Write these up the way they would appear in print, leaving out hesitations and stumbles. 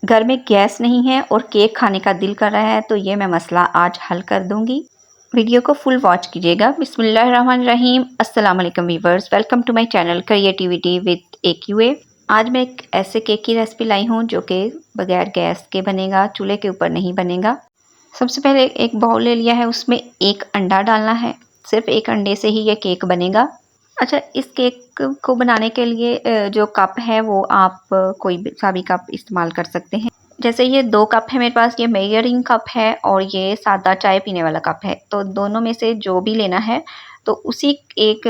घर में गैस नहीं है और केक खाने का दिल कर रहा है, तो ये मैं मसला आज हल कर दूंगी। वीडियो को फुल वॉच कीजिएगा। बिस्मिल्लाहिर्रहमानिर्रहीम। अस्सलाम वालेकुम viewers, welcome to my channel creativity with AQA। आज मैं एक ऐसे केक की रेसिपी लाई हूँ जो कि बगैर गैस के बनेगा, चूल्हे के ऊपर नहीं बनेगा। सबसे पहले एक बाउल ले लिया है, उसमें एक अंडा डालना है। सिर्फ एक अंडे से ही ये केक बनेगा। अच्छा, इस केक को बनाने के लिए जो कप है वो आप कोई सा भी कप इस्तेमाल कर सकते हैं। जैसे ये 2 कप है मेरे पास, ये मेजरिंग कप है और ये सादा चाय पीने वाला कप है। तो दोनों में से जो भी लेना है तो उसी एक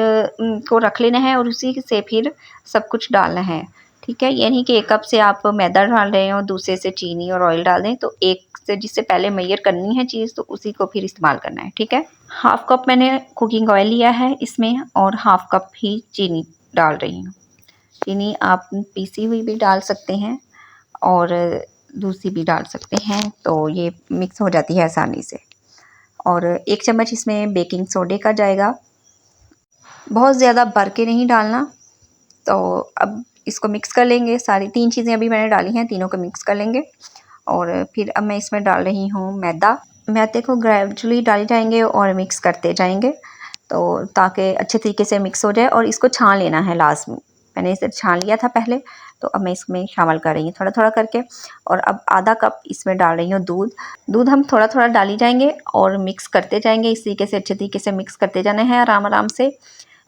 को रख लेना है और उसी से फिर सब कुछ डालना है। ठीक है, ये नहीं कि एक कप से आप मैदा डाल रहे हो, दूसरे से चीनी और ऑयल डाल दें। तो एक से जिससे पहले मेजर करनी है चीज़, तो उसी को फिर इस्तेमाल करना है। ठीक है, हाफ कप मैंने कुकिंग ऑयल लिया है इसमें और हाफ कप ही चीनी डाल रही हूँ। चीनी आप पीसी हुई भी डाल सकते हैं और दूसरी भी डाल सकते हैं, तो ये मिक्स हो जाती है आसानी से। और 1 चम्मच इसमें बेकिंग सोडे का जाएगा, बहुत ज़्यादा भर के नहीं डालना। तो अब इसको मिक्स कर लेंगे। सारी 3 चीज़ें अभी मैंने डाली हैं, तीनों को मिक्स कर लेंगे। और फिर अब मैं इसमें डाल रही हूँ मैदा। मैदे को ग्रेजुअली डाले जाएंगे और मिक्स करते जाएंगे, तो ताकि अच्छे तरीके से मिक्स हो जाए। और इसको छान लेना है लास्ट में। मैंने इसे छान लिया था पहले, तो अब मैं इसमें शामिल कर रही हूँ थोड़ा थोड़ा करके। और अब आधा कप इसमें डाल रही हूँ दूध। दूध हम थोड़ा थोड़ा डाली जाएंगे और मिक्स करते जाएंगे। इस तरीके से अच्छे तरीके से मिक्स करते जाना है आराम आराम से।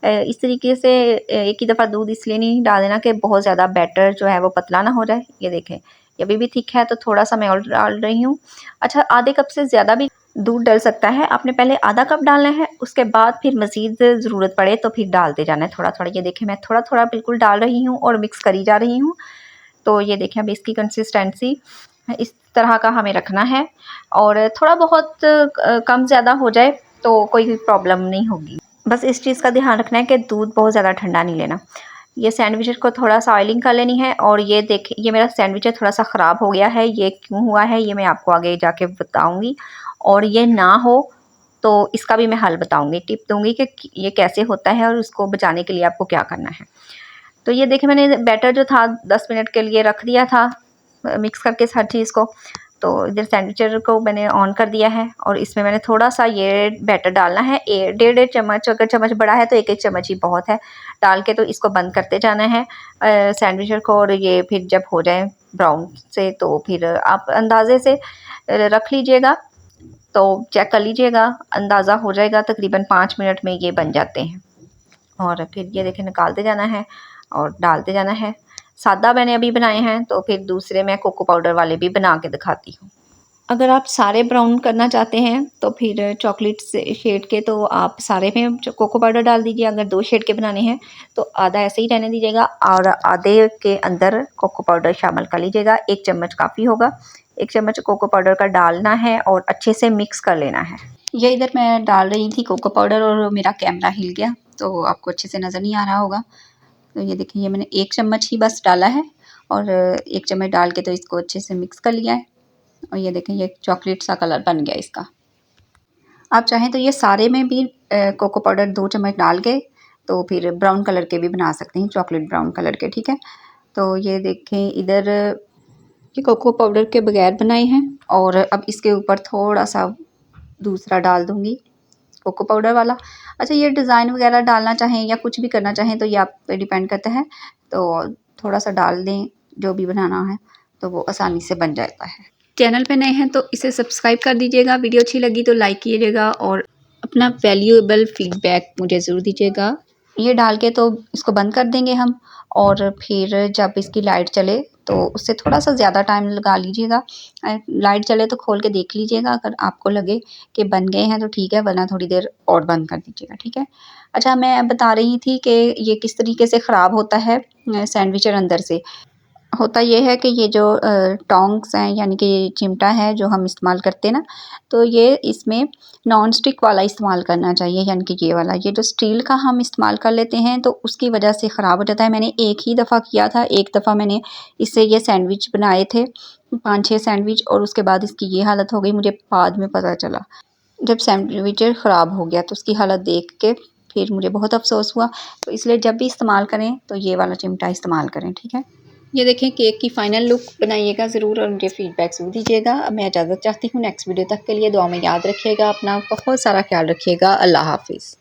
इस तरीके से एक ही दफ़ा दूध इसलिए नहीं डाल देना कि बहुत ज़्यादा बैटर जो है वो पतला ना हो जाए। ये देखें, ये अभी भी थिक है, तो थोड़ा सा मैं और डाल रही हूँ। अच्छा, आधे कप से ज़्यादा भी दूध डल सकता है। आपने पहले आधा कप डालना है, उसके बाद फिर मज़ीद ज़रूरत पड़े तो फिर डालते जाना है थोड़ा थोड़ा। ये देखें, मैं थोड़ा थोड़ा बिल्कुल डाल रही हूँ और मिक्स करी जा रही हूँ। तो ये देखें, अब इसकी कंसिस्टेंसी इस तरह का हमें रखना है। और थोड़ा बहुत कम ज़्यादा हो जाए तो कोई भी प्रॉब्लम नहीं होगी। बस इस चीज़ का ध्यान रखना है कि दूध बहुत ज़्यादा ठंडा नहीं लेना। ये सैंडविच को थोड़ा सा ऑयलिंग कर लेनी है। और ये देखिए, ये मेरा सैंडविच थोड़ा सा ख़राब हो गया है। ये क्यों हुआ है ये मैं आपको आगे जाके बताऊंगी। और ये ना हो तो इसका भी मैं हल बताऊंगी, टिप दूंगी कि ये कैसे होता है और उसको बचाने के लिए आपको क्या करना है। तो ये देखिए, मैंने बैटर जो था 10 मिनट के लिए रख दिया था मिक्स करके हर चीज़ को। तो इधर सैंडविचर को मैंने ऑन कर दिया है और इसमें मैंने थोड़ा सा ये बैटर डालना है। 1.5 चम्मच, अगर चम्मच बड़ा है तो 1 चम्मच ही बहुत है। डाल के तो इसको बंद करते जाना है सैंडविचर को। और ये फिर जब हो जाए ब्राउन से, तो फिर आप अंदाजे से रख लीजिएगा, तो चेक कर लीजिएगा, अंदाज़ा हो जाएगा। तकरीबन 5 मिनट में ये बन जाते हैं। और फिर ये देखें, निकालते जाना है और डालते जाना है। सादा मैंने अभी बनाए हैं, तो फिर दूसरे मैं कोको पाउडर वाले भी बना के दिखाती हूँ। अगर आप सारे ब्राउन करना चाहते हैं तो फिर चॉकलेट से शेड के तो आप सारे में कोको पाउडर डाल दीजिए। अगर 2 शेड के बनाने हैं तो आधा ऐसे ही रहने दीजिएगा और आधे के अंदर कोको पाउडर शामिल कर लीजिएगा। 1 चम्मच काफ़ी होगा। 1 चम्मच कोको पाउडर का डालना है और अच्छे से मिक्स कर लेना है। ये इधर मैं डाल रही थी कोको पाउडर और मेरा कैमरा हिल गया, तो आपको अच्छे से नज़र नहीं आ रहा होगा। तो ये देखिए, ये मैंने 1 चम्मच ही बस डाला है और 1 चम्मच डाल के तो इसको अच्छे से मिक्स कर लिया है। और ये देखें, ये चॉकलेट सा कलर बन गया इसका। आप चाहें तो ये सारे में भी कोको पाउडर 2 चम्मच डाल के तो फिर ब्राउन कलर के भी बना सकते हैं, चॉकलेट ब्राउन कलर के। ठीक है, तो ये देखें, इधर ये कोको पाउडर के बगैर बनाए हैं। और अब इसके ऊपर थोड़ा सा दूसरा डाल दूँगी कोको पाउडर वाला। अच्छा, ये डिज़ाइन वगैरह डालना चाहें या कुछ भी करना चाहें तो ये आप पे डिपेंड करता है। तो थोड़ा सा डाल दें, जो भी बनाना है तो वो आसानी से बन जाता है। चैनल पे नए हैं तो इसे सब्सक्राइब कर दीजिएगा। वीडियो अच्छी लगी तो लाइक कीजिएगा और अपना वैल्यूएबल फीडबैक मुझे ज़रूर दीजिएगा। ये डाल के तो इसको बंद कर देंगे हम। और फिर जब इसकी लाइट चले तो उससे थोड़ा सा ज़्यादा टाइम लगा लीजिएगा। लाइट चले तो खोल के देख लीजिएगा, अगर आपको लगे कि बन गए हैं तो ठीक है, वरना थोड़ी देर और बंद कर दीजिएगा। ठीक है। अच्छा, मैं बता रही थी कि ये किस तरीके से ख़राब होता है सैंडविचर अंदर से। होता ये है कि ये जो टोंग्स हैं, यानी कि ये चिमटा है जो हम इस्तेमाल करते हैं ना, तो ये इसमें नॉन स्टिक वाला इस्तेमाल करना चाहिए, यानी कि ये वाला। ये जो स्टील का हम इस्तेमाल कर लेते हैं तो उसकी वजह से ख़राब हो जाता है। मैंने एक ही दफ़ा किया था, एक दफ़ा मैंने इससे ये सैंडविच बनाए थे 5-6 सैंडविच, और उसके बाद इसकी ये हालत हो गई। मुझे बाद में पता चला जब सैंडविच ख़राब हो गया, तो उसकी हालत देख के फिर मुझे बहुत अफसोस हुआ। तो इसलिए जब भी इस्तेमाल करें तो ये वाला चिमटा इस्तेमाल करें। ठीक है, ये देखें केक की फाइनल लुक, बनाइएगा ज़रूर और मुझे फीडबैक ज़रूर दीजिएगा। अब मैं इजाज़त चाहती हूँ, नेक्स्ट वीडियो तक के लिए दुआ में याद रखिएगा, अपना बहुत सारा ख्याल रखिएगा। अल्लाह हाफिज़।